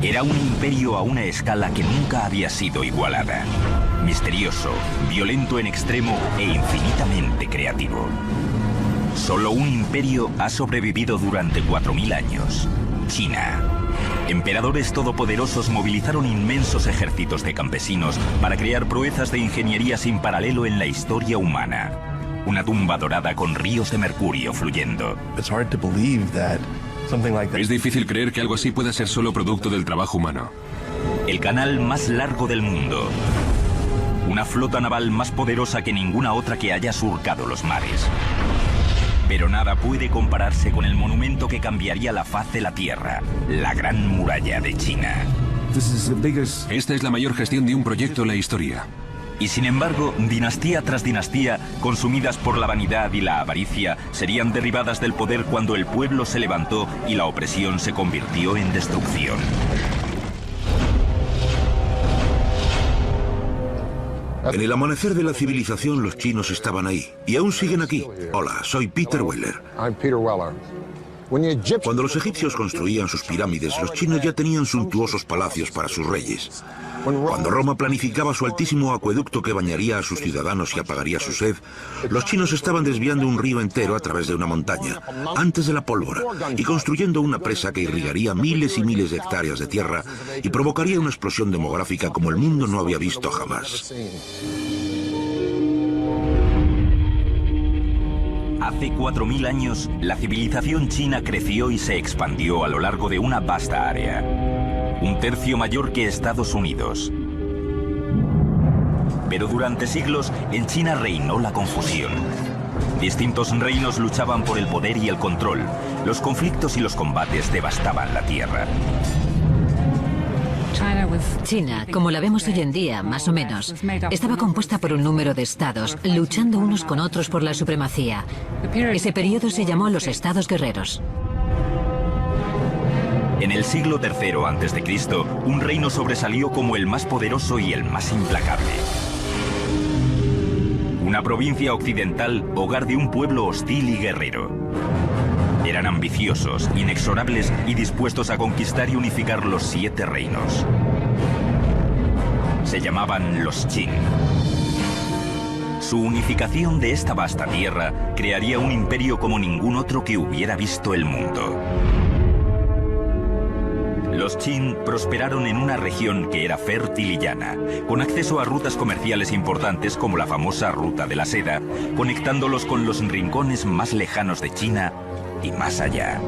Era un imperio a una escala que nunca había sido igualada. Misterioso, violento en extremo e infinitamente creativo. Solo un imperio ha sobrevivido durante 4000 años. China. Emperadores todopoderosos movilizaron inmensos ejércitos de campesinos para crear proezas de ingeniería sin paralelo en la historia humana. Una tumba dorada con ríos de mercurio fluyendo. Es difícil creer que algo así pueda ser solo producto del trabajo humano. El canal más largo del mundo. Una flota naval más poderosa que ninguna otra que haya surcado los mares. Pero nada puede compararse con el monumento que cambiaría la faz de la Tierra, la Gran Muralla de China. Esta es la mayor gestión de un proyecto en la historia. Y sin embargo, dinastía tras dinastía, consumidas por la vanidad y la avaricia, serían derribadas del poder cuando el pueblo se levantó y la opresión se convirtió en destrucción. En el amanecer de la civilización, los chinos estaban ahí. Y aún siguen aquí. Hola, soy Peter Weller. Cuando los egipcios construían sus pirámides, los chinos ya tenían suntuosos palacios para sus reyes. Cuando Roma planificaba su altísimo acueducto que bañaría a sus ciudadanos y apagaría su sed, los chinos estaban desviando un río entero a través de una montaña, antes de la pólvora, y construyendo una presa que irrigaría miles y miles de hectáreas de tierra y provocaría una explosión demográfica como el mundo no había visto jamás. Hace 4000 años, la civilización china creció y se expandió a lo largo de una vasta área. Un tercio mayor que Estados Unidos. Pero durante siglos, en China reinó la confusión. Distintos reinos luchaban por el poder y el control. Los conflictos y los combates devastaban la tierra. China, como la vemos hoy en día, más o menos, estaba compuesta por un número de estados, luchando unos con otros por la supremacía. Ese periodo se llamó los Estados Guerreros. En el siglo III a.C., un reino sobresalió como el más poderoso y el más implacable. Una provincia occidental, hogar de un pueblo hostil y guerrero. Eran ambiciosos, inexorables y dispuestos a conquistar y unificar los 7 reinos. Se llamaban los Qin. Su unificación de esta vasta tierra crearía un imperio como ningún otro que hubiera visto el mundo. Los Qin prosperaron en una región que era fértil y llana, con acceso a rutas comerciales importantes como la famosa Ruta de la Seda, conectándolos con los rincones más lejanos de China y más allá.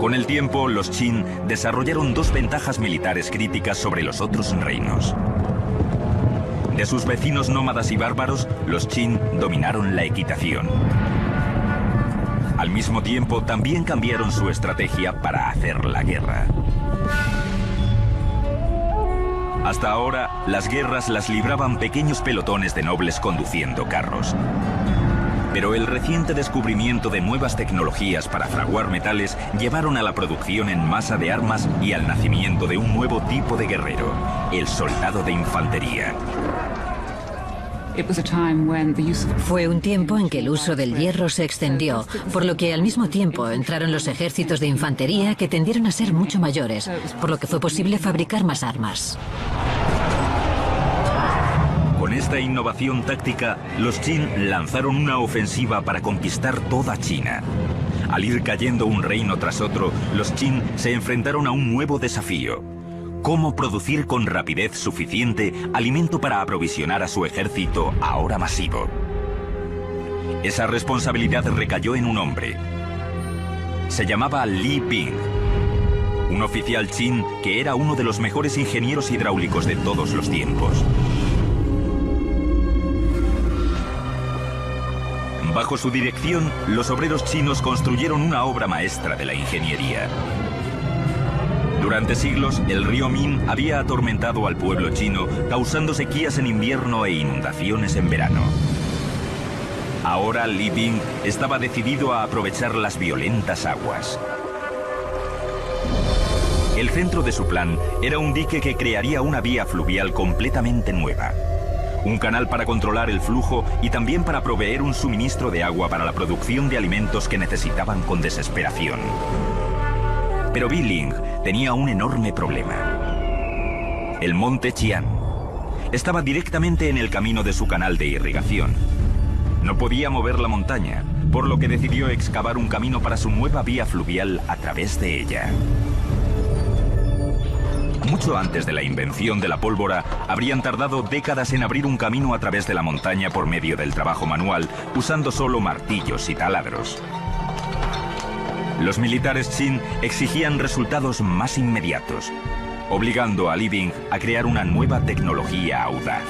Con el tiempo, los Qin desarrollaron 2 ventajas militares críticas sobre los otros reinos. De sus vecinos nómadas y bárbaros, los Qin dominaron la equitación. Al mismo tiempo, también cambiaron su estrategia para hacer la guerra. Hasta ahora, las guerras las libraban pequeños pelotones de nobles conduciendo carros. Pero el reciente descubrimiento de nuevas tecnologías para fraguar metales llevaron a la producción en masa de armas y al nacimiento de un nuevo tipo de guerrero, el soldado de infantería. Fue un tiempo en que el uso del hierro se extendió, por lo que al mismo tiempo entraron los ejércitos de infantería que tendieron a ser mucho mayores, por lo que fue posible fabricar más armas. Con esta innovación táctica, los Qin lanzaron una ofensiva para conquistar toda China. Al ir cayendo un reino tras otro, los Qin se enfrentaron a un nuevo desafío: cómo producir con rapidez suficiente alimento para aprovisionar a su ejército ahora masivo. Esa responsabilidad recayó en un hombre. Se llamaba Li Ping, un oficial Qin que era uno de los mejores ingenieros hidráulicos de todos los tiempos. Bajo su dirección, los obreros chinos construyeron una obra maestra de la ingeniería. Durante siglos, el río Min había atormentado al pueblo chino, causando sequías en invierno e inundaciones en verano. Ahora Li Ping estaba decidido a aprovechar las violentas aguas. El centro de su plan era un dique que crearía una vía fluvial completamente nueva. Un canal para controlar el flujo y también para proveer un suministro de agua para la producción de alimentos que necesitaban con desesperación. Pero Biling tenía un enorme problema. El monte Qian estaba directamente en el camino de su canal de irrigación. No podía mover la montaña, por lo que decidió excavar un camino para su nueva vía fluvial a través de ella. Mucho antes de la invención de la pólvora, habrían tardado décadas en abrir un camino a través de la montaña por medio del trabajo manual, usando solo martillos y taladros. Los militares Qin exigían resultados más inmediatos, obligando a Li Bing a crear una nueva tecnología audaz.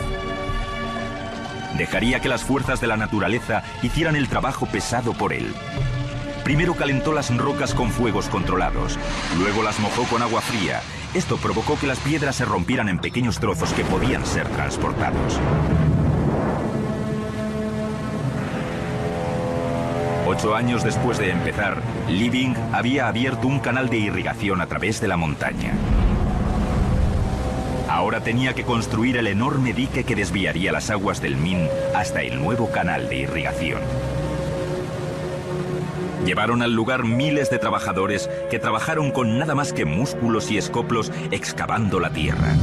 Dejaría que las fuerzas de la naturaleza hicieran el trabajo pesado por él. Primero calentó las rocas con fuegos controlados, luego las mojó con agua fría. Esto provocó que las piedras se rompieran en pequeños trozos que podían ser transportados. 8 años después de empezar, Li Bing había abierto un canal de irrigación a través de la montaña. Ahora tenía que construir el enorme dique que desviaría las aguas del Min hasta el nuevo canal de irrigación. Llevaron al lugar miles de trabajadores que trabajaron con nada más que músculos y escoplos excavando la tierra.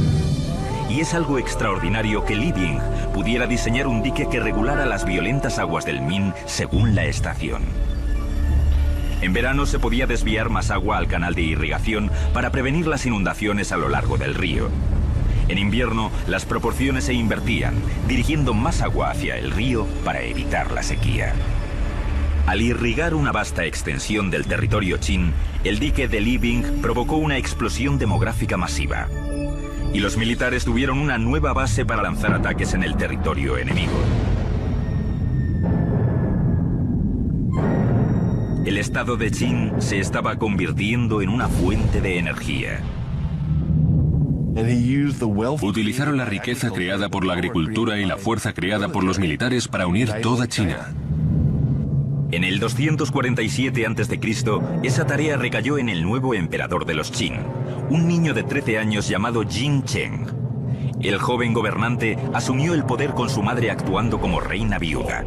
Y es algo extraordinario que Li Bing pudiera diseñar un dique que regulara las violentas aguas del Min según la estación. En verano se podía desviar más agua al canal de irrigación para prevenir las inundaciones a lo largo del río. En invierno, las proporciones se invertían, dirigiendo más agua hacia el río para evitar la sequía. Al irrigar una vasta extensión del territorio Qin, el dique de Li Bing provocó una explosión demográfica masiva. Y los militares tuvieron una nueva base para lanzar ataques en el territorio enemigo. El estado de Qin se estaba convirtiendo en una fuente de energía. Utilizaron la riqueza creada por la agricultura y la fuerza creada por los militares para unir toda China. En el 247 a.C., esa tarea recayó en el nuevo emperador de los Qin, un niño de 13 años llamado Jin Cheng. El joven gobernante asumió el poder con su madre actuando como reina viuda.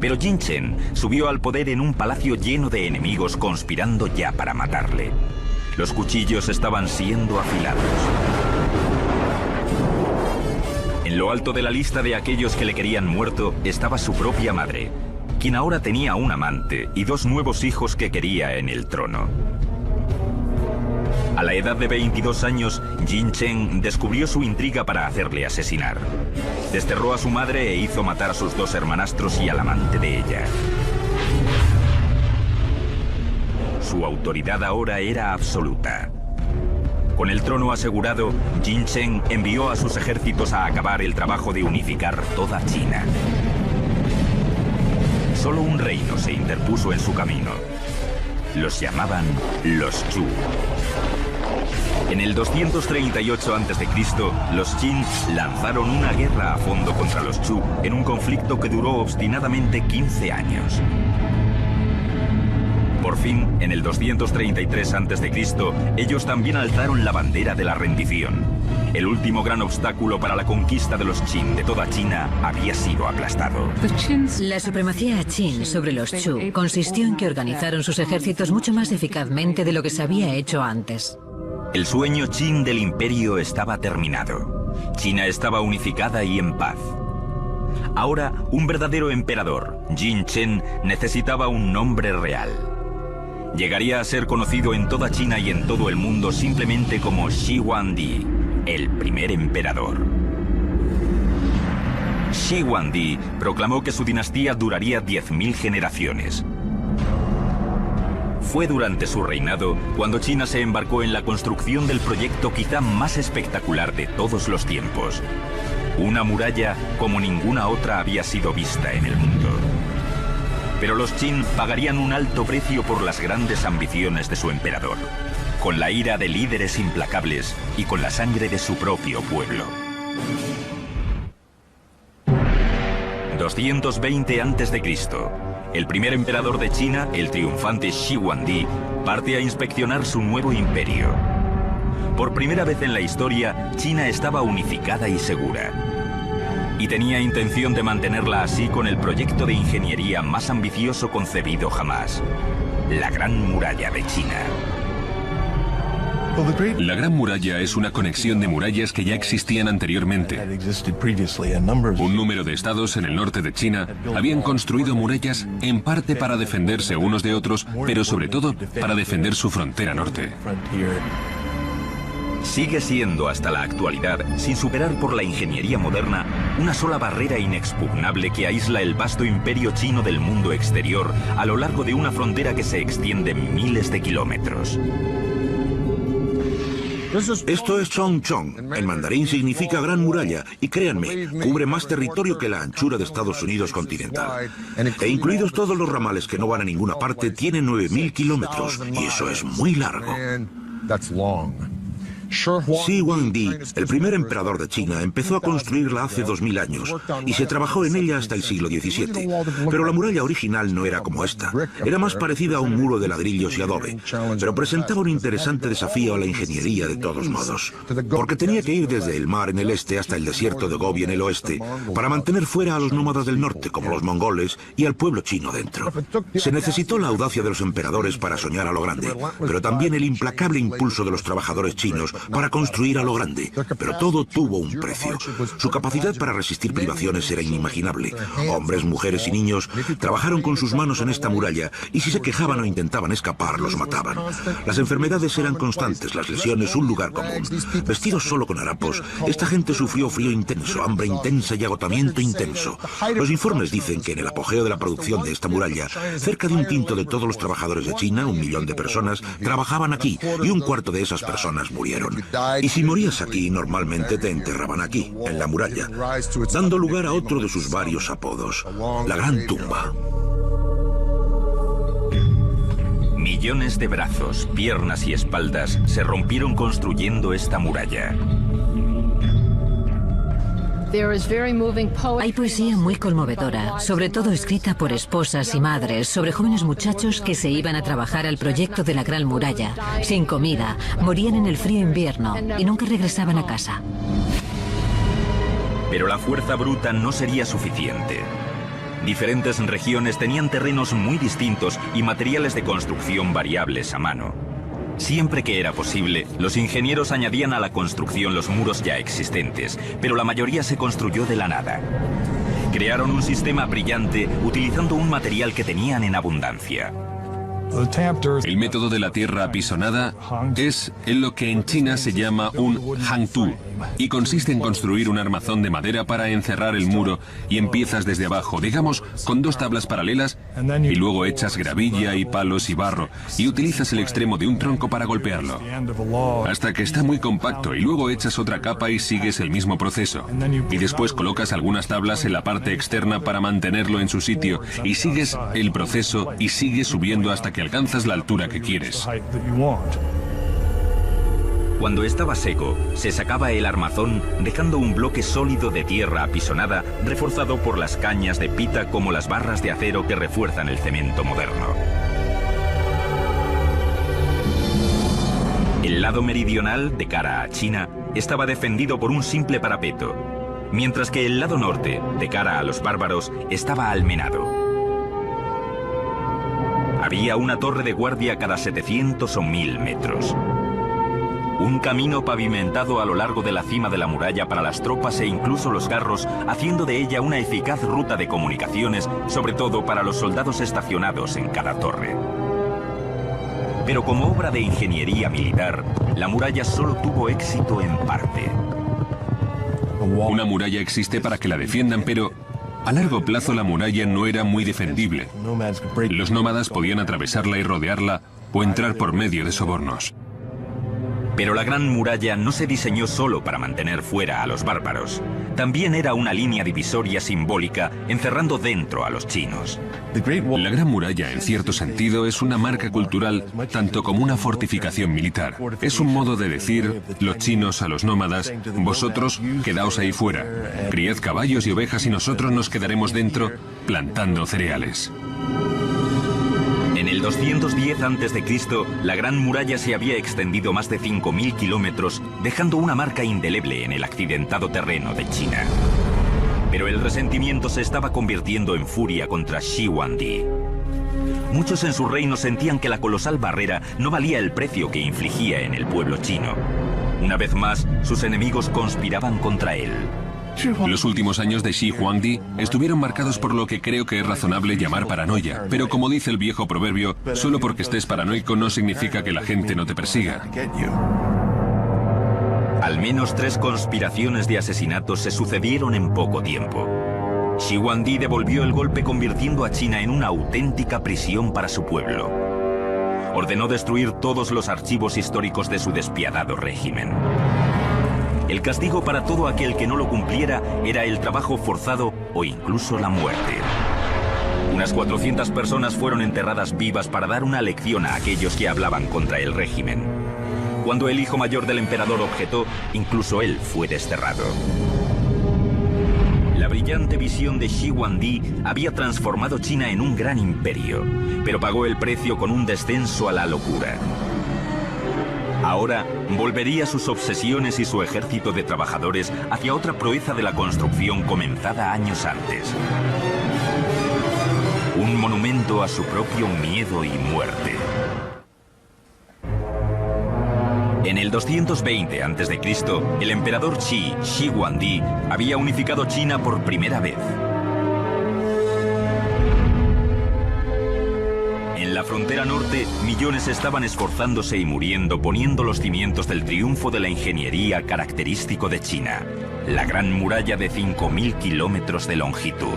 Pero Jin Cheng subió al poder en un palacio lleno de enemigos conspirando ya para matarle. Los cuchillos estaban siendo afilados. En lo alto de la lista de aquellos que le querían muerto estaba su propia madre, quien ahora tenía un amante y 2 nuevos hijos que quería en el trono. A la edad de 22 años, Jin Cheng descubrió su intriga para hacerle asesinar. Desterró a su madre e hizo matar a sus 2 hermanastros y al amante de ella. Su autoridad ahora era absoluta. Con el trono asegurado, Jin Cheng envió a sus ejércitos a acabar el trabajo de unificar toda China. Solo un reino se interpuso en su camino. Los llamaban los Chu. En el 238 a.C., los Qin lanzaron una guerra a fondo contra los Chu en un conflicto que duró obstinadamente 15 años. Por fin, en el 233 a.C., ellos también alzaron la bandera de la rendición. El último gran obstáculo para la conquista de los Qin de toda China había sido aplastado. La supremacía Qin sobre los Chu consistió en que organizaron sus ejércitos mucho más eficazmente de lo que se había hecho antes. El sueño Qin del imperio estaba terminado. China estaba unificada y en paz. Ahora, un verdadero emperador, Jin Cheng, necesitaba un nombre real. Llegaría a ser conocido en toda China y en todo el mundo simplemente como Shi Huangdi, el primer emperador. Shi Huangdi proclamó que su dinastía duraría 10.000 generaciones. Fue durante su reinado cuando China se embarcó en la construcción del proyecto quizá más espectacular de todos los tiempos. Una muralla como ninguna otra había sido vista en el mundo. Pero los Qin pagarían un alto precio por las grandes ambiciones de su emperador, con la ira de líderes implacables y con la sangre de su propio pueblo. 220 a.C., el primer emperador de China, el triunfante Shi Huangdi, parte a inspeccionar su nuevo imperio. Por primera vez en la historia, China estaba unificada y segura. Y tenía intención de mantenerla así con el proyecto de ingeniería más ambicioso concebido jamás, la Gran Muralla de China. La Gran Muralla es una conexión de murallas que ya existían anteriormente. Un número de estados en el norte de China habían construido murallas en parte para defenderse unos de otros, pero sobre todo para defender su frontera norte. Sigue siendo hasta la actualidad, sin superar por la ingeniería moderna, una sola barrera inexpugnable que aísla el vasto imperio chino del mundo exterior a lo largo de una frontera que se extiende miles de kilómetros. Esto es Chongchong. En mandarín significa Gran Muralla y créanme, cubre más territorio que la anchura de Estados Unidos continental. E incluidos todos los ramales que no van a ninguna parte, tiene 9.000 kilómetros y eso es muy largo. Shi Huangdi, el primer emperador de China, empezó a construirla hace 2000 años y se trabajó en ella hasta el siglo XVII. Pero la muralla original no era como esta. Era más parecida a un muro de ladrillos y adobe, pero presentaba un interesante desafío a la ingeniería de todos modos, porque tenía que ir desde el mar en el este hasta el desierto de Gobi en el oeste para mantener fuera a los nómadas del norte, como los mongoles, y al pueblo chino dentro. Se necesitó la audacia de los emperadores para soñar a lo grande, pero también el implacable impulso de los trabajadores chinos para construir a lo grande, pero todo tuvo un precio. Su capacidad para resistir privaciones era inimaginable. Hombres, mujeres y niños trabajaron con sus manos en esta muralla y si se quejaban o intentaban escapar, los mataban. Las enfermedades eran constantes, las lesiones un lugar común. Vestidos solo con harapos, esta gente sufrió frío intenso, hambre intensa y agotamiento intenso. Los informes dicen que en el apogeo de la producción de esta muralla, cerca de 1/5 de todos los trabajadores de China, 1 millón de personas, trabajaban aquí y 1/4 de esas personas murieron. Y si morías aquí, normalmente te enterraban aquí, en la muralla, dando lugar a otro de sus varios apodos, la Gran Tumba. Millones de brazos, piernas y espaldas se rompieron construyendo esta muralla. Hay poesía muy conmovedora, sobre todo escrita por esposas y madres, sobre jóvenes muchachos que se iban a trabajar al proyecto de la Gran Muralla, sin comida, morían en el frío invierno y nunca regresaban a casa. Pero la fuerza bruta no sería suficiente. Diferentes regiones tenían terrenos muy distintos y materiales de construcción variables a mano. Siempre que era posible, los ingenieros añadían a la construcción los muros ya existentes, pero la mayoría se construyó de la nada. Crearon un sistema brillante utilizando un material que tenían en abundancia. El método de la tierra apisonada es en lo que en China se llama un hangtu y consiste en construir un armazón de madera para encerrar el muro y empiezas desde abajo, digamos, con 2 tablas paralelas y luego echas gravilla y palos y barro y utilizas el extremo de un tronco para golpearlo hasta que está muy compacto y luego echas otra capa y sigues el mismo proceso y después colocas algunas tablas en la parte externa para mantenerlo en su sitio y sigues el proceso y sigues subiendo hasta que alcanzas la altura que quieres. Cuando estaba seco, se sacaba el armazón dejando un bloque sólido de tierra apisonada reforzado por las cañas de pita como las barras de acero que refuerzan el cemento moderno. El lado meridional, de cara a China, estaba defendido por un simple parapeto, mientras que el lado norte, de cara a los bárbaros, estaba almenado. Había una torre de guardia cada 700 o 1000 metros. Un camino pavimentado a lo largo de la cima de la muralla para las tropas e incluso los carros, haciendo de ella una eficaz ruta de comunicaciones, sobre todo para los soldados estacionados en cada torre. Pero como obra de ingeniería militar, la muralla solo tuvo éxito en parte. Una muralla existe para que la defiendan, pero a largo plazo la muralla no era muy defendible. Los nómadas podían atravesarla y rodearla o entrar por medio de sobornos. Pero la Gran Muralla no se diseñó solo para mantener fuera a los bárbaros. También era una línea divisoria simbólica encerrando dentro a los chinos. La Gran Muralla, en cierto sentido, es una marca cultural tanto como una fortificación militar. Es un modo de decir, los chinos a los nómadas, vosotros quedaos ahí fuera, criad caballos y ovejas y nosotros nos quedaremos dentro plantando cereales. En el 210 a.C., la Gran Muralla se había extendido más de 5.000 kilómetros, dejando una marca indeleble en el accidentado terreno de China. Pero el resentimiento se estaba convirtiendo en furia contra Shi Huangdi. muchos en su reino sentían que la colosal barrera no valía el precio que infligía en el pueblo chino. Una vez más, sus enemigos conspiraban contra él. Los últimos años de Shi Huangdi estuvieron marcados por lo que creo que es razonable llamar paranoia, pero como dice el viejo proverbio, solo porque estés paranoico no significa que la gente no te persiga. Al menos 3 conspiraciones de asesinatos se sucedieron en poco tiempo. Shi Huangdi devolvió el golpe convirtiendo a China en una auténtica prisión para su pueblo. Ordenó destruir todos los archivos históricos de su despiadado régimen. El castigo para todo aquel que no lo cumpliera era el trabajo forzado o incluso la muerte. Unas 400 personas fueron enterradas vivas para dar una lección a aquellos que hablaban contra el régimen. Cuando el hijo mayor del emperador objetó, incluso él fue desterrado. La brillante visión de Shi Huangdi había transformado China en un gran imperio, pero pagó el precio con un descenso a la locura. Ahora volvería sus obsesiones y su ejército de trabajadores hacia otra proeza de la construcción comenzada años antes. Un monumento a su propio miedo y muerte. En el 220 a.C., el emperador Shi Huangdi, había unificado China por primera vez. En la frontera norte, millones estaban esforzándose y muriendo, poniendo los cimientos del triunfo de la ingeniería característico de China, la gran muralla de 5.000 kilómetros de longitud.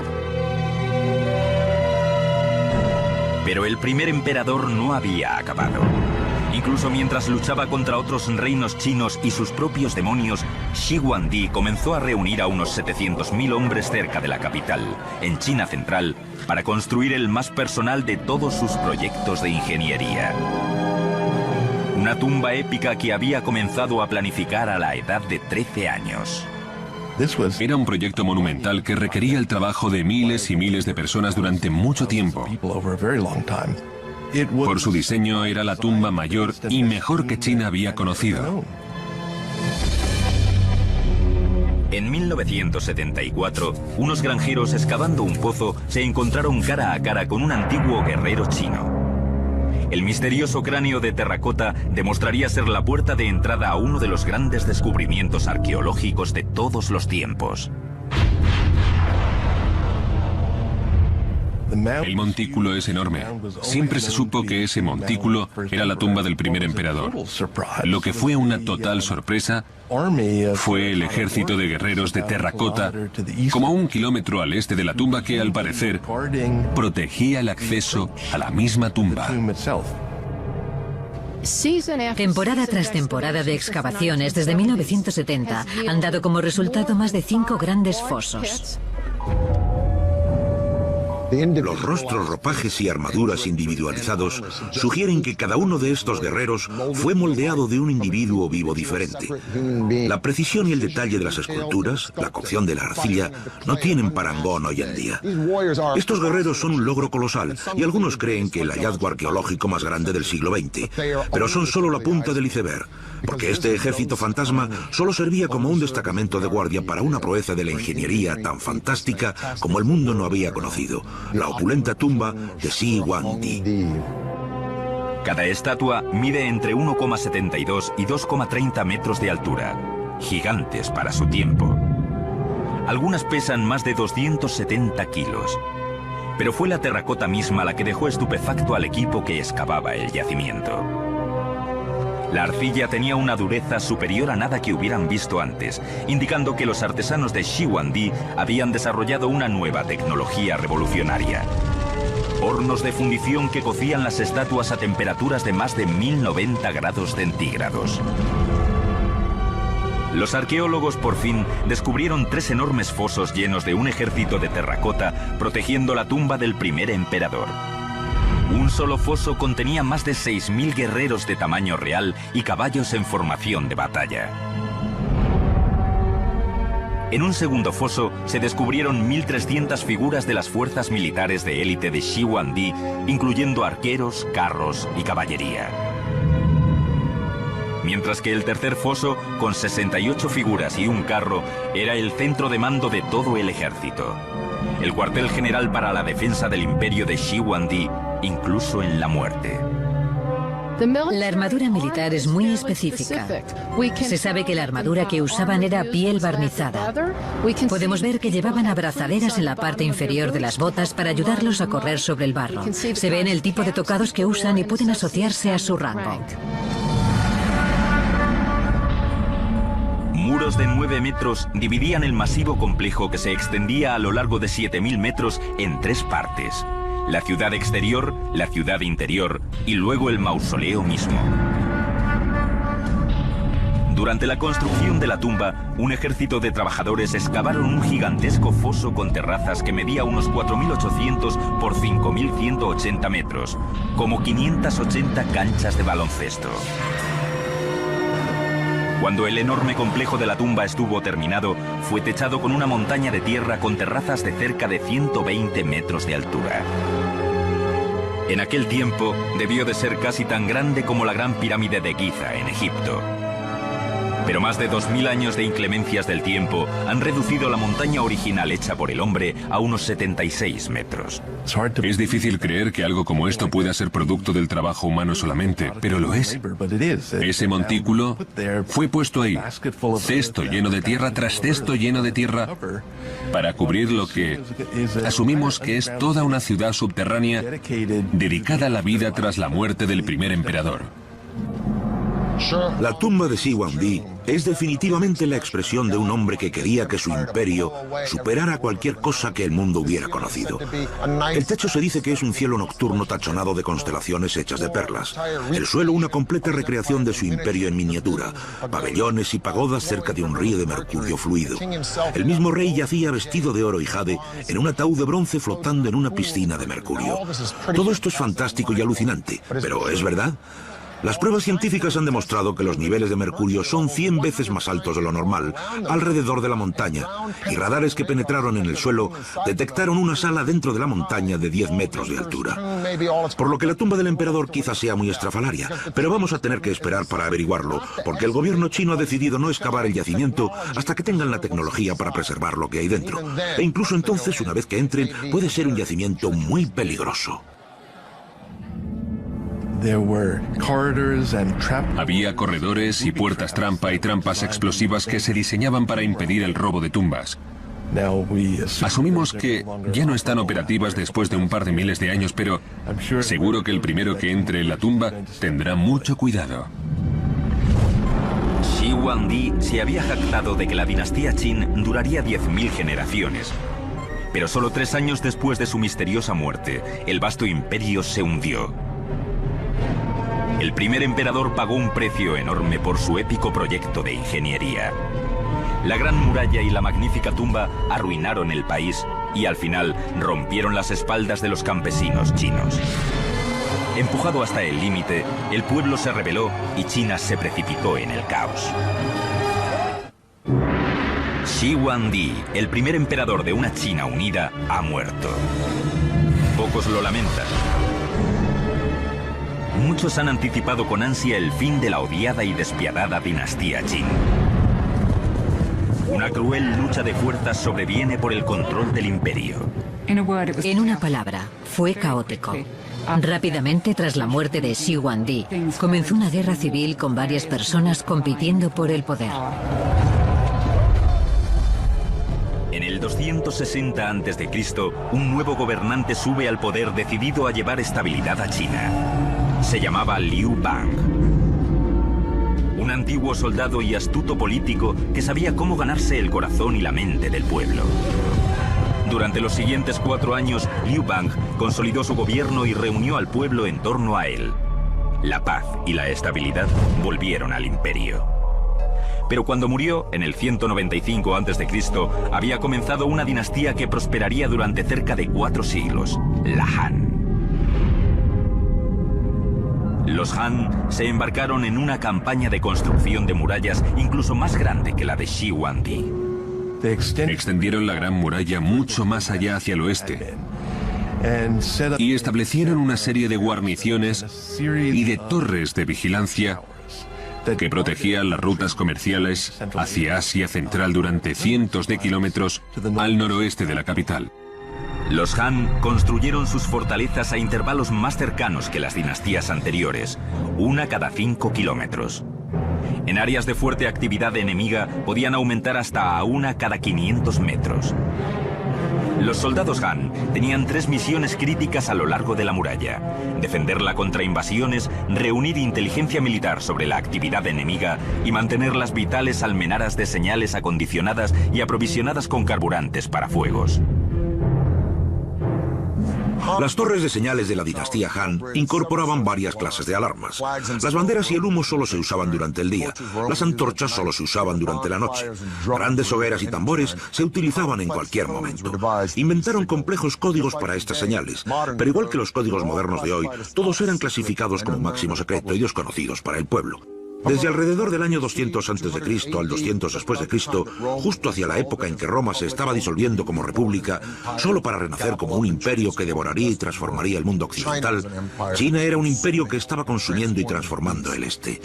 Pero el primer emperador no había acabado. Incluso mientras luchaba contra otros reinos chinos y sus propios demonios, Shi Huangdi comenzó a reunir a unos 700.000 hombres cerca de la capital, en China central, para construir el más personal de todos sus proyectos de ingeniería. Una tumba épica que había comenzado a planificar a la edad de 13 años. Era un proyecto monumental que requería el trabajo de miles y miles de personas durante mucho tiempo. Por su diseño era la tumba mayor y mejor que China había conocido. En 1974, unos granjeros excavando un pozo se encontraron cara a cara con un antiguo guerrero chino. El misterioso cráneo de terracota demostraría ser la puerta de entrada a uno de los grandes descubrimientos arqueológicos de todos los tiempos. El montículo es enorme. Siempre se supo que ese montículo era la tumba del primer emperador. Lo que fue una total sorpresa fue el ejército de guerreros de terracota, como a 1 kilómetro al este de la tumba que, al parecer, protegía el acceso a la misma tumba. Temporada tras temporada de excavaciones desde 1970 han dado como resultado más de 5 grandes fosos. Los rostros, ropajes y armaduras individualizados sugieren que cada uno de estos guerreros fue moldeado de un individuo vivo diferente. La precisión y el detalle de las esculturas, la cocción de la arcilla, no tienen parangón hoy en día. Estos guerreros son un logro colosal y algunos creen que el hallazgo arqueológico más grande del siglo XX, pero son solo la punta del iceberg, porque este ejército fantasma solo servía como un destacamento de guardia para una proeza de la ingeniería tan fantástica como el mundo no había conocido. La opulenta tumba de Shi Huangdi. Cada estatua mide entre 1,72 y 2,30 metros de altura, gigantes para su tiempo. Algunas pesan más de 270 kilos, pero fue la terracota misma la que dejó estupefacto al equipo que excavaba el yacimiento. La arcilla tenía una dureza superior a nada que hubieran visto antes, indicando que los artesanos de Shi Huangdi habían desarrollado una nueva tecnología revolucionaria. Hornos de fundición que cocían las estatuas a temperaturas de más de 1090 grados centígrados. Los arqueólogos por fin descubrieron 3 enormes fosos llenos de un ejército de terracota protegiendo la tumba del primer emperador. Un solo foso contenía más de 6.000 guerreros de tamaño real y caballos en formación de batalla. En un segundo foso se descubrieron 1.300 figuras de las fuerzas militares de élite de Shi Huangdi, incluyendo arqueros, carros y caballería. Mientras que el tercer foso, con 68 figuras y un carro, era el centro de mando de todo el ejército. el cuartel general para la defensa del imperio de Shi Huangdi, incluso en la muerte. La armadura militar es muy específica. Se sabe que la armadura que usaban era piel barnizada. Podemos ver que llevaban abrazaderas en la parte inferior de las botas para ayudarlos a correr sobre el barro. Se ve en el tipo de tocados que usan y pueden asociarse a su rango. Muros de 9 metros dividían el masivo complejo que se extendía a lo largo de 7.000 metros en 3 partes. La ciudad exterior, la ciudad interior y luego el mausoleo mismo. Durante la construcción de la tumba, un ejército de trabajadores excavaron un gigantesco foso con terrazas que medía unos 4.800 por 5.180 metros, como 580 canchas de baloncesto. Cuando el enorme complejo de la tumba estuvo terminado, fue techado con una montaña de tierra con terrazas de cerca de 120 metros de altura. En aquel tiempo, debió de ser casi tan grande como la Gran Pirámide de Giza en Egipto. Pero más de 2000 años de inclemencias del tiempo han reducido la montaña original hecha por el hombre a unos 76 metros. Es difícil creer que algo como esto pueda ser producto del trabajo humano solamente, pero lo es. Ese montículo fue puesto ahí, cesto lleno de tierra tras cesto lleno de tierra, para cubrir lo que asumimos que es toda una ciudad subterránea dedicada a la vida tras la muerte del primer emperador. La tumba de Shi Huangdi es definitivamente la expresión de un hombre que quería que su imperio superara cualquier cosa que el mundo hubiera conocido. El techo se dice que es un cielo nocturno tachonado de constelaciones hechas de perlas. El suelo una completa recreación de su imperio en miniatura, pabellones y pagodas cerca de un río de mercurio fluido. El mismo rey yacía vestido de oro y jade en un ataúd de bronce flotando en una piscina de mercurio. Todo esto es fantástico y alucinante, pero ¿es verdad? Las pruebas científicas han demostrado que los niveles de mercurio son 100 veces más altos de lo normal alrededor de la montaña, y radares que penetraron en el suelo detectaron una sala dentro de la montaña de 10 metros de altura. Por lo que la tumba del emperador quizás sea muy estrafalaria, pero vamos a tener que esperar para averiguarlo, porque el gobierno chino ha decidido no excavar el yacimiento hasta que tengan la tecnología para preservar lo que hay dentro. E incluso entonces, una vez que entren, puede ser un yacimiento muy peligroso. Había corredores y puertas trampa y trampas explosivas que se diseñaban para impedir el robo de tumbas. Asumimos que ya no están operativas después de un par de miles de años, pero seguro que el primero que entre en la tumba tendrá mucho cuidado. Shi Huangdi se había jactado de que la dinastía Qin duraría 10.000 generaciones. Pero solo 3 años después de su misteriosa muerte, el vasto imperio se hundió. El primer emperador pagó un precio enorme por su épico proyecto de ingeniería. La gran muralla y la magnífica tumba arruinaron el país y al final rompieron las espaldas de los campesinos chinos. Empujado hasta el límite, el pueblo se rebeló y China se precipitó en el caos. Shi Huangdi, el primer emperador de una China unida, ha muerto. Pocos lo lamentan. Muchos han anticipado con ansia el fin de la odiada y despiadada dinastía Qin. Una cruel lucha de fuerzas sobreviene por el control del imperio. En una palabra, fue caótico. Rápidamente, tras la muerte de Shi Huangdi, comenzó una guerra civil con varias personas compitiendo por el poder. En el 260 a.C., un nuevo gobernante sube al poder decidido a llevar estabilidad a China. Se llamaba Liu Bang. Un antiguo soldado y astuto político que sabía cómo ganarse el corazón y la mente del pueblo. Durante los siguientes 4 años, Liu Bang consolidó su gobierno y reunió al pueblo en torno a él. La paz y la estabilidad volvieron al imperio. Pero cuando murió, en el 195 a.C., había comenzado una dinastía que prosperaría durante cerca de 4 siglos, la Han. Los Han se embarcaron en una campaña de construcción de murallas incluso más grande que la de Shi Huangdi. Extendieron la gran muralla mucho más allá hacia el oeste y establecieron una serie de guarniciones y de torres de vigilancia que protegían las rutas comerciales hacia Asia Central durante cientos de kilómetros al noroeste de la capital. Los Han construyeron sus fortalezas a intervalos más cercanos que las dinastías anteriores, una cada 5 kilómetros. En áreas de fuerte actividad enemiga podían aumentar hasta a una cada 500 metros. Los soldados Han tenían 3 misiones críticas a lo largo de la muralla: defenderla contra invasiones, reunir inteligencia militar sobre la actividad enemiga y mantener las vitales almenaras de señales acondicionadas y aprovisionadas con carburantes para fuegos. Las torres de señales de la dinastía Han incorporaban varias clases de alarmas. Las banderas y el humo solo se usaban durante el día. Las antorchas solo se usaban durante la noche. Grandes hogueras y tambores se utilizaban en cualquier momento. Inventaron complejos códigos para estas señales, pero igual que los códigos modernos de hoy, todos eran clasificados como máximo secreto y desconocidos para el pueblo. Desde alrededor del año 200 a.C. al 200 después de Cristo, justo hacia la época en que Roma se estaba disolviendo como república, solo para renacer como un imperio que devoraría y transformaría el mundo occidental, China era un imperio que estaba consumiendo y transformando el este.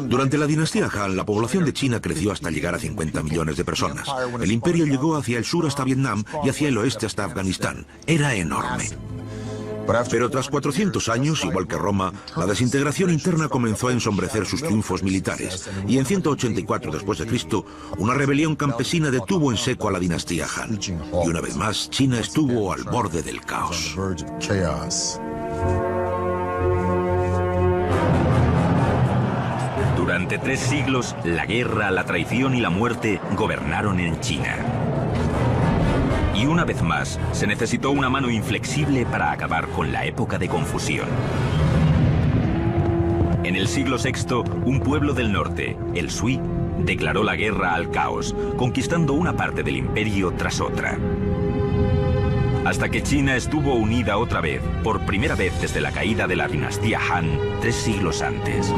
Durante la dinastía Han, la población de China creció hasta llegar a 50 millones de personas. El imperio llegó hacia el sur hasta Vietnam y hacia el oeste hasta Afganistán. Era enorme. Pero tras 400 años, igual que Roma, la desintegración interna comenzó a ensombrecer sus triunfos militares, y en 184 después de Cristo, una rebelión campesina detuvo en seco a la dinastía Han. Y una vez más, China estuvo al borde del caos. Durante 3 siglos, la guerra, la traición y la muerte gobernaron en China. Y una vez más, se necesitó una mano inflexible para acabar con la época de confusión. En el siglo VI, un pueblo del norte, el Sui, declaró la guerra al caos, conquistando una parte del imperio tras otra. Hasta que China estuvo unida otra vez, por primera vez desde la caída de la dinastía Han, 3 siglos antes.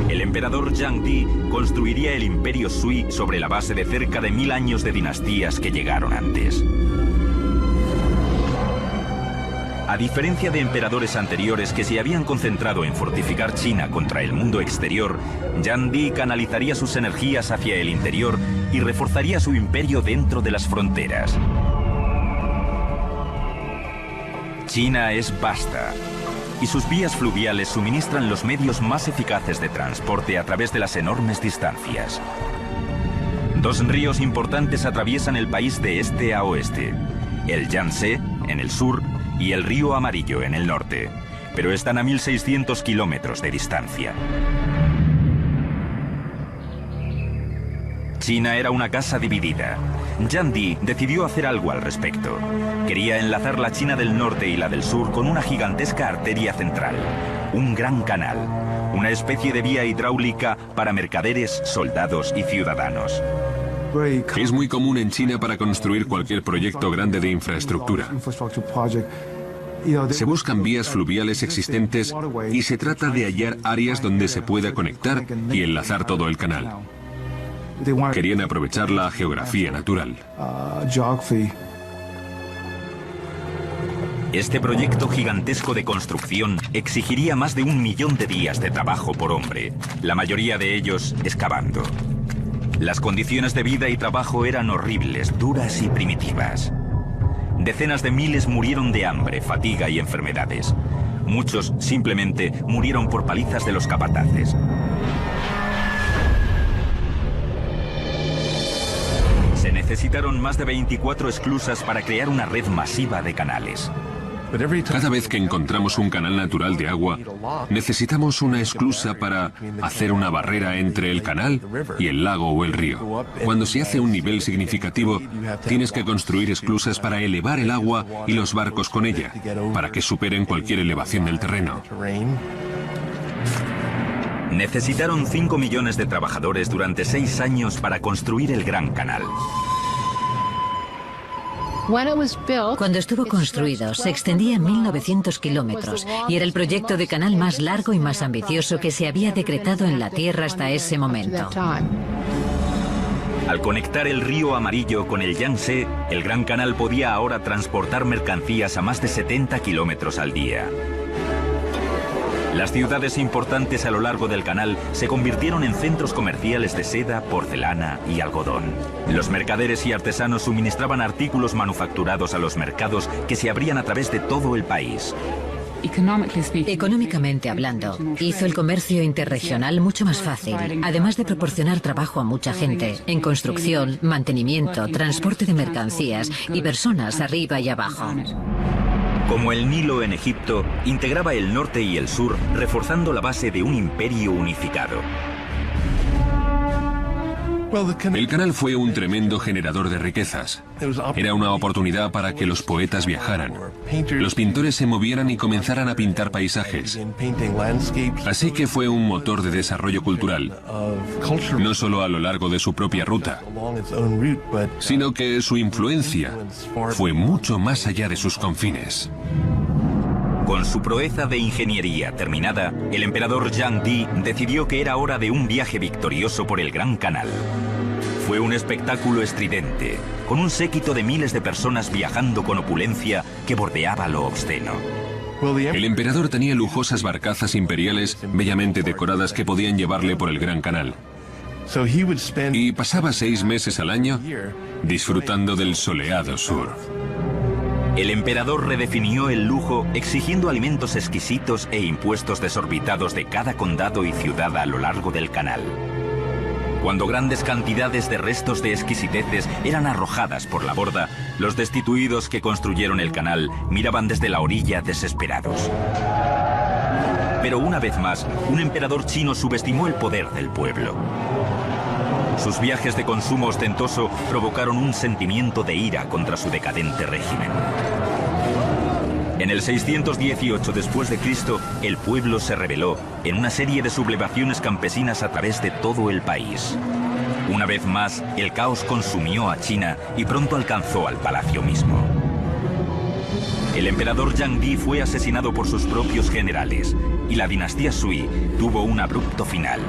El emperador Zhang Di construiría el imperio Sui sobre la base de cerca de 1000 años de dinastías que llegaron antes. A diferencia de emperadores anteriores que se habían concentrado en fortificar China contra el mundo exterior, Zhang Di canalizaría sus energías hacia el interior y reforzaría su imperio dentro de las fronteras. China es vasta, y sus vías fluviales suministran los medios más eficaces de transporte a través de las enormes distancias. 2 ríos importantes atraviesan el país de este a oeste: el Yangtze, en el sur, y el río Amarillo, en el norte, pero están a 1600 kilómetros de distancia. China era una casa dividida. Zhang Di decidió hacer algo al respecto. Quería enlazar la China del norte y la del sur con una gigantesca arteria central, un gran canal, una especie de vía hidráulica para mercaderes, soldados y ciudadanos. Es muy común en China para construir cualquier proyecto grande de infraestructura. Se buscan vías fluviales existentes y se trata de hallar áreas donde se pueda conectar y enlazar todo el canal. Querían aprovechar la geografía natural. Este proyecto gigantesco de construcción exigiría más de 1 millón de días de trabajo por hombre, la mayoría de ellos excavando. Las condiciones de vida y trabajo eran horribles, duras y primitivas. Decenas de miles murieron de hambre, fatiga y enfermedades. Muchos simplemente murieron por palizas de los capataces. Se necesitaron más de 24 esclusas para crear una red masiva de canales. Cada vez que encontramos un canal natural de agua, necesitamos una esclusa para hacer una barrera entre el canal y el lago o el río. Cuando se hace un nivel significativo, tienes que construir esclusas para elevar el agua y los barcos con ella, para que superen cualquier elevación del terreno. Necesitaron 5 millones de trabajadores durante 6 años para construir el Gran Canal. Cuando estuvo construido, se extendía 1900 kilómetros y era el proyecto de canal más largo y más ambicioso que se había decretado en la Tierra hasta ese momento. Al conectar el río Amarillo con el Yangtze, el Gran Canal podía ahora transportar mercancías a más de 70 kilómetros al día. Las ciudades importantes a lo largo del canal se convirtieron en centros comerciales de seda, porcelana y algodón. Los mercaderes y artesanos suministraban artículos manufacturados a los mercados que se abrían a través de todo el país. Económicamente hablando, hizo el comercio interregional mucho más fácil, además de proporcionar trabajo a mucha gente, en construcción, mantenimiento, transporte de mercancías y personas arriba y abajo. Como el Nilo en Egipto, integraba el norte y el sur, reforzando la base de un imperio unificado. El canal fue un tremendo generador de riquezas. Era una oportunidad para que los poetas viajaran, los pintores se movieran y comenzaran a pintar paisajes. Así que fue un motor de desarrollo cultural, no solo a lo largo de su propia ruta, sino que su influencia fue mucho más allá de sus confines. Con su proeza de ingeniería terminada, el emperador Zhang Di decidió que era hora de un viaje victorioso por el Gran Canal. Fue un espectáculo estridente, con un séquito de miles de personas viajando con opulencia que bordeaba lo obsceno. El emperador tenía lujosas barcazas imperiales bellamente decoradas que podían llevarle por el Gran Canal. Y pasaba 6 meses al año disfrutando del soleado sur. El emperador redefinió el lujo exigiendo alimentos exquisitos e impuestos desorbitados de cada condado y ciudad a lo largo del canal. Cuando grandes cantidades de restos de exquisiteces eran arrojadas por la borda, los destituidos que construyeron el canal miraban desde la orilla desesperados. Pero una vez más, un emperador chino subestimó el poder del pueblo. Sus viajes de consumo ostentoso provocaron un sentimiento de ira contra su decadente régimen. En el 618 después de Cristo, el pueblo se rebeló en una serie de sublevaciones campesinas a través de todo el país. Una vez más, el caos consumió a China y pronto alcanzó al palacio mismo. El emperador Zhang Di fue asesinado por sus propios generales y la dinastía Sui tuvo un abrupto final.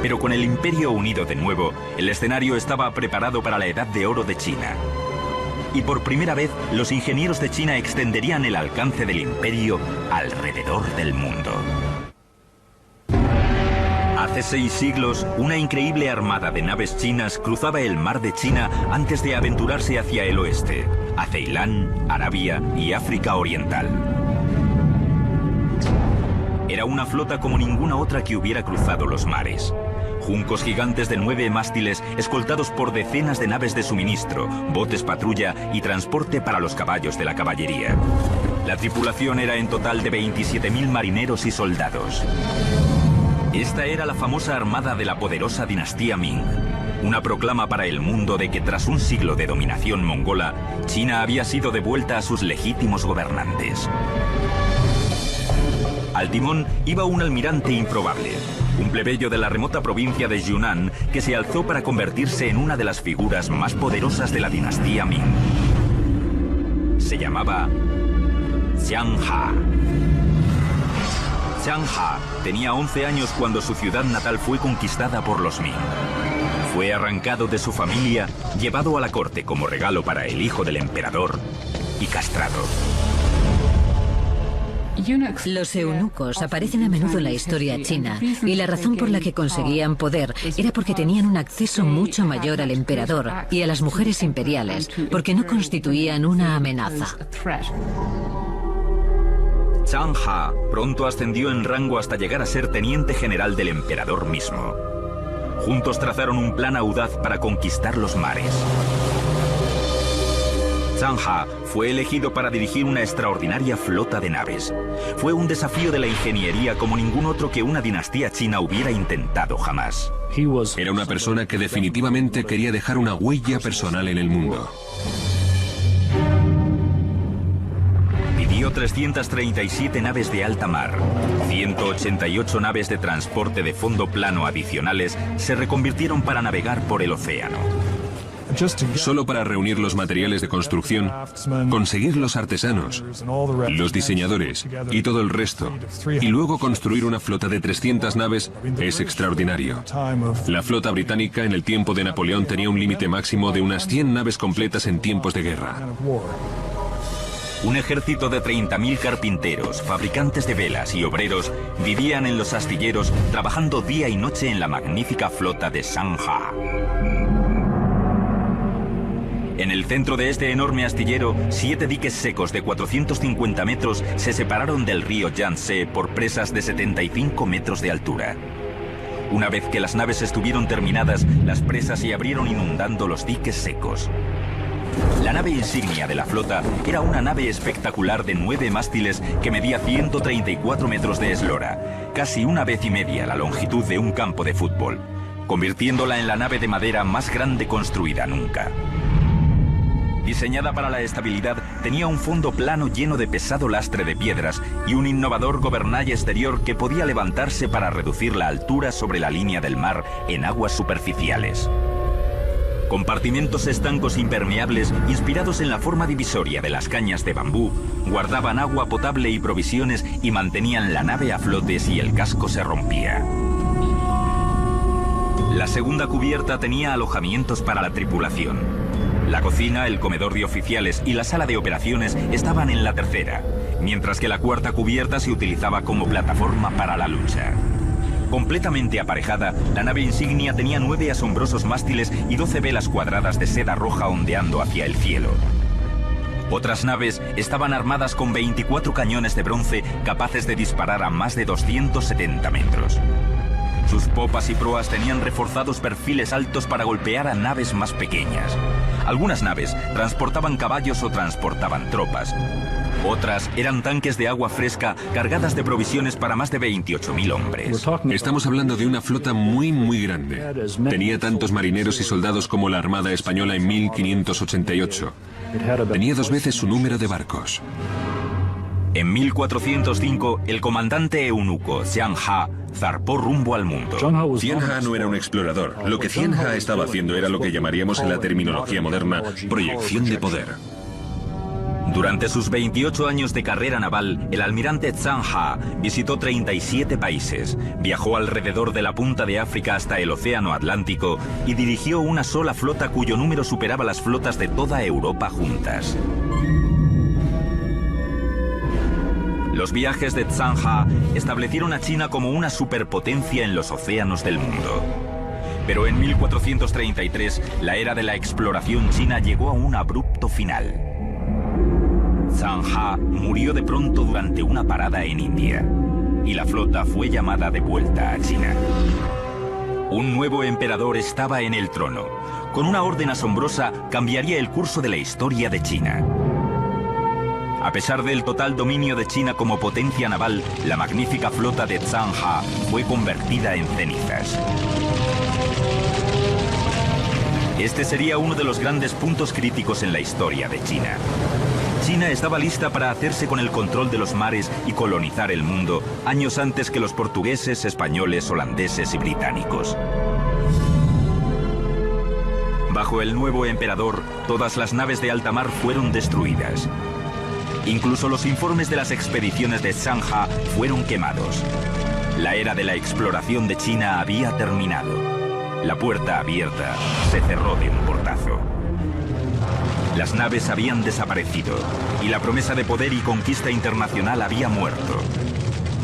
Pero con el imperio unido de nuevo, el escenario estaba preparado para la Edad de Oro de China. Y por primera vez, los ingenieros de China extenderían el alcance del imperio alrededor del mundo. Hace 6 siglos, una increíble armada de naves chinas cruzaba el mar de China antes de aventurarse hacia el oeste, a Ceilán, Arabia y África Oriental. Era una flota como ninguna otra que hubiera cruzado los mares. Juncos gigantes de 9 mástiles escoltados por decenas de naves de suministro, botes patrulla y transporte para los caballos de la caballería. La tripulación era en total de 27.000 marineros y soldados. Esta era la famosa armada de la poderosa dinastía Ming. Una proclama para el mundo de que tras un siglo de dominación mongola, China había sido devuelta a sus legítimos gobernantes. Al timón iba un almirante improbable, un plebeyo de la remota provincia de Yunnan que se alzó para convertirse en una de las figuras más poderosas de la dinastía Ming. Se llamaba Xiang Ha. Xiang Ha tenía 11 años cuando su ciudad natal fue conquistada por los Ming. Fue arrancado de su familia, llevado a la corte como regalo para el hijo del emperador y castrado. Los eunucos aparecen a menudo en la historia china y la razón por la que conseguían poder era porque tenían un acceso mucho mayor al emperador y a las mujeres imperiales, porque no constituían una amenaza. Xiang Ha pronto ascendió en rango hasta llegar a ser teniente general del emperador mismo. Juntos trazaron un plan audaz para conquistar los mares. Xiang Ha fue elegido para dirigir una extraordinaria flota de naves. Fue un desafío de la ingeniería como ningún otro que una dinastía china hubiera intentado jamás. Era una persona que definitivamente quería dejar una huella personal en el mundo. Pidió 337 naves de alta mar. 188 naves de transporte de fondo plano adicionales se reconvirtieron para navegar por el océano. Solo para reunir los materiales de construcción, conseguir los artesanos, los diseñadores y todo el resto, y luego construir una flota de 300 naves es extraordinario. La flota británica en el tiempo de Napoleón tenía un límite máximo de unas 100 naves completas en tiempos de guerra. Un ejército de 30.000 carpinteros, fabricantes de velas y obreros vivían en los astilleros trabajando día y noche en la magnífica flota de Shanha. En el centro de este enorme astillero, 7 diques secos de 450 metros se separaron del río Yangtze por presas de 75 metros de altura. Una vez que las naves estuvieron terminadas, las presas se abrieron inundando los diques secos. La nave insignia de la flota era una nave espectacular de 9 mástiles que medía 134 metros de eslora, casi 1,5 veces la longitud de un campo de fútbol, convirtiéndola en la nave de madera más grande construida nunca. Diseñada para la estabilidad, tenía un fondo plano lleno de pesado lastre de piedras y un innovador gobernalle exterior que podía levantarse para reducir la altura sobre la línea del mar en aguas superficiales. Compartimentos estancos impermeables, inspirados en la forma divisoria de las cañas de bambú, guardaban agua potable y provisiones y mantenían la nave a flote si el casco se rompía. La segunda cubierta tenía alojamientos para la tripulación. La cocina, el comedor de oficiales y la sala de operaciones estaban en la tercera, mientras que la cuarta cubierta se utilizaba como plataforma para la lucha. Completamente aparejada, la nave insignia tenía 9 asombrosos mástiles y 12 velas cuadradas de seda roja ondeando hacia el cielo. Otras naves estaban armadas con 24 cañones de bronce capaces de disparar a más de 270 metros. Sus popas y proas tenían reforzados perfiles altos para golpear a naves más pequeñas. Algunas naves transportaban caballos o transportaban tropas. Otras eran tanques de agua fresca cargadas de provisiones para más de 28.000 hombres. Estamos hablando de una flota muy grande. Tenía tantos marineros y soldados como la Armada Española en 1588. Tenía 2 veces su número de barcos. En 1405, el comandante eunuco Xian Ha zarpó rumbo al mundo. Xian Ha no era un explorador. Lo que Xian Ha estaba haciendo era lo que llamaríamos en la terminología moderna proyección de poder. Durante sus 28 años de carrera naval, el almirante Xian Ha visitó 37 países, viajó alrededor de la punta de África hasta el Océano Atlántico y dirigió una sola flota cuyo número superaba las flotas de toda Europa juntas. Los viajes de Xian Ha establecieron a China como una superpotencia en los océanos del mundo. Pero en 1433, la era de la exploración china llegó a un abrupto final. Xian Ha murió de pronto durante una parada en India, y la flota fue llamada de vuelta a China. Un nuevo emperador estaba en el trono. Con una orden asombrosa, cambiaría el curso de la historia de China. A pesar del total dominio de China como potencia naval, la magnífica flota de Xian Ha fue convertida en cenizas. Este sería uno de los grandes puntos críticos en la historia de China. China estaba lista para hacerse con el control de los mares y colonizar el mundo años antes que los portugueses, españoles, holandeses y británicos. Bajo el nuevo emperador, todas las naves de alta mar fueron destruidas. Incluso los informes de las expediciones de Xian Ha fueron quemados. La era de la exploración de China había terminado. La puerta abierta se cerró de un portazo. Las naves habían desaparecido y la promesa de poder y conquista internacional había muerto.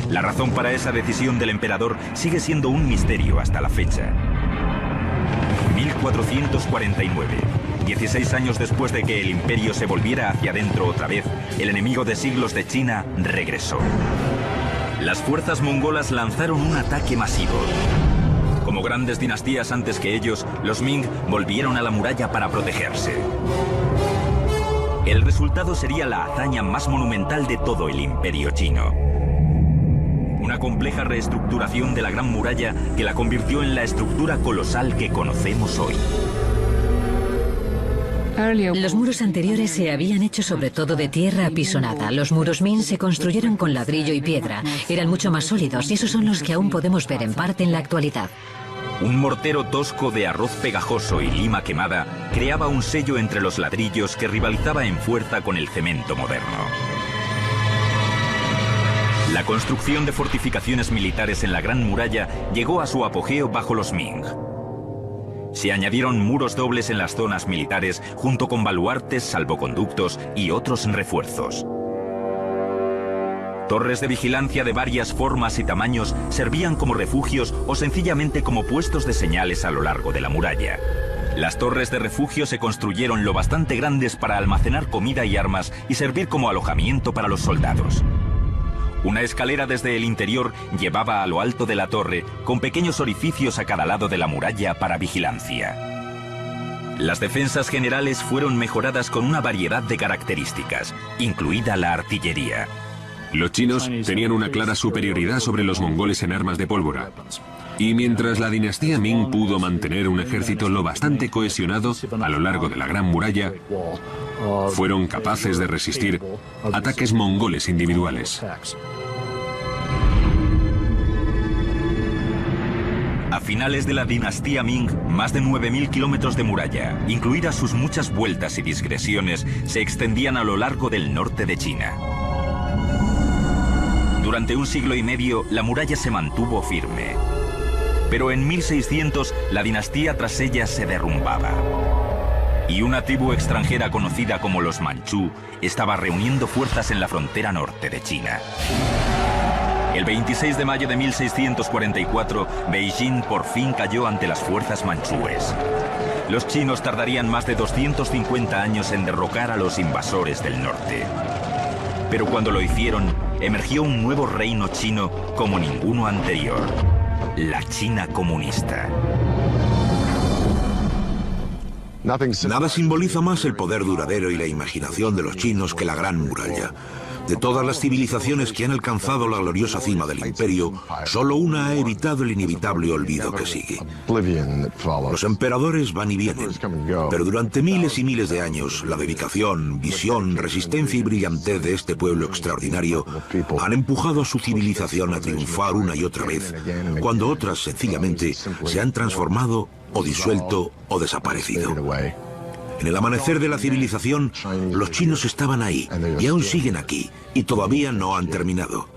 La razón para esa decisión del emperador sigue siendo un misterio hasta la fecha. 1449. 16 años después de que el imperio se volviera hacia adentro otra vez, el enemigo de siglos de China regresó. Las fuerzas mongolas lanzaron un ataque masivo. Como grandes dinastías antes que ellos, los Ming volvieron a la muralla para protegerse. El resultado sería la hazaña más monumental de todo el imperio chino. Una compleja reestructuración de la Gran Muralla que la convirtió en la estructura colosal que conocemos hoy. Los muros anteriores se habían hecho sobre todo de tierra apisonada. Los muros Ming se construyeron con ladrillo y piedra. Eran mucho más sólidos y esos son los que aún podemos ver en parte en la actualidad. Un mortero tosco de arroz pegajoso y lima quemada creaba un sello entre los ladrillos que rivalizaba en fuerza con el cemento moderno. La construcción de fortificaciones militares en la Gran Muralla llegó a su apogeo bajo los Ming. Se añadieron muros dobles en las zonas militares junto con baluartes, salvoconductos y otros refuerzos. Torres de vigilancia de varias formas y tamaños servían como refugios o sencillamente como puestos de señales a lo largo de la muralla. Las torres de refugio se construyeron lo bastante grandes para almacenar comida y armas y servir como alojamiento para los soldados. Una escalera desde el interior llevaba a lo alto de la torre, con pequeños orificios a cada lado de la muralla para vigilancia. Las defensas generales fueron mejoradas con una variedad de características, incluida la artillería. Los chinos tenían una clara superioridad sobre los mongoles en armas de pólvora. Y mientras la dinastía Ming pudo mantener un ejército lo bastante cohesionado a lo largo de la Gran Muralla, fueron capaces de resistir ataques mongoles individuales. A finales de la dinastía Ming, más de 9.000 kilómetros de muralla, incluidas sus muchas vueltas y digresiones, se extendían a lo largo del norte de China. Durante un siglo y medio, la muralla se mantuvo firme. Pero en 1600, la dinastía tras ella se derrumbaba. Y una tribu extranjera conocida como los Manchú estaba reuniendo fuerzas en la frontera norte de China. El 26 de mayo de 1644, Beijing por fin cayó ante las fuerzas manchúes. Los chinos tardarían más de 250 años en derrocar a los invasores del norte. Pero cuando lo hicieron, emergió un nuevo reino chino como ninguno anterior, la China comunista. Nada simboliza más el poder duradero y la imaginación de los chinos que la Gran Muralla. De todas las civilizaciones que han alcanzado la gloriosa cima del imperio, solo una ha evitado el inevitable olvido que sigue. Los emperadores van y vienen, pero durante miles y miles de años, la dedicación, visión, resistencia y brillantez de este pueblo extraordinario han empujado a su civilización a triunfar una y otra vez, cuando otras sencillamente se han transformado o disuelto o desaparecido. En el amanecer de la civilización, los chinos estaban ahí y aún siguen aquí, y todavía no han terminado.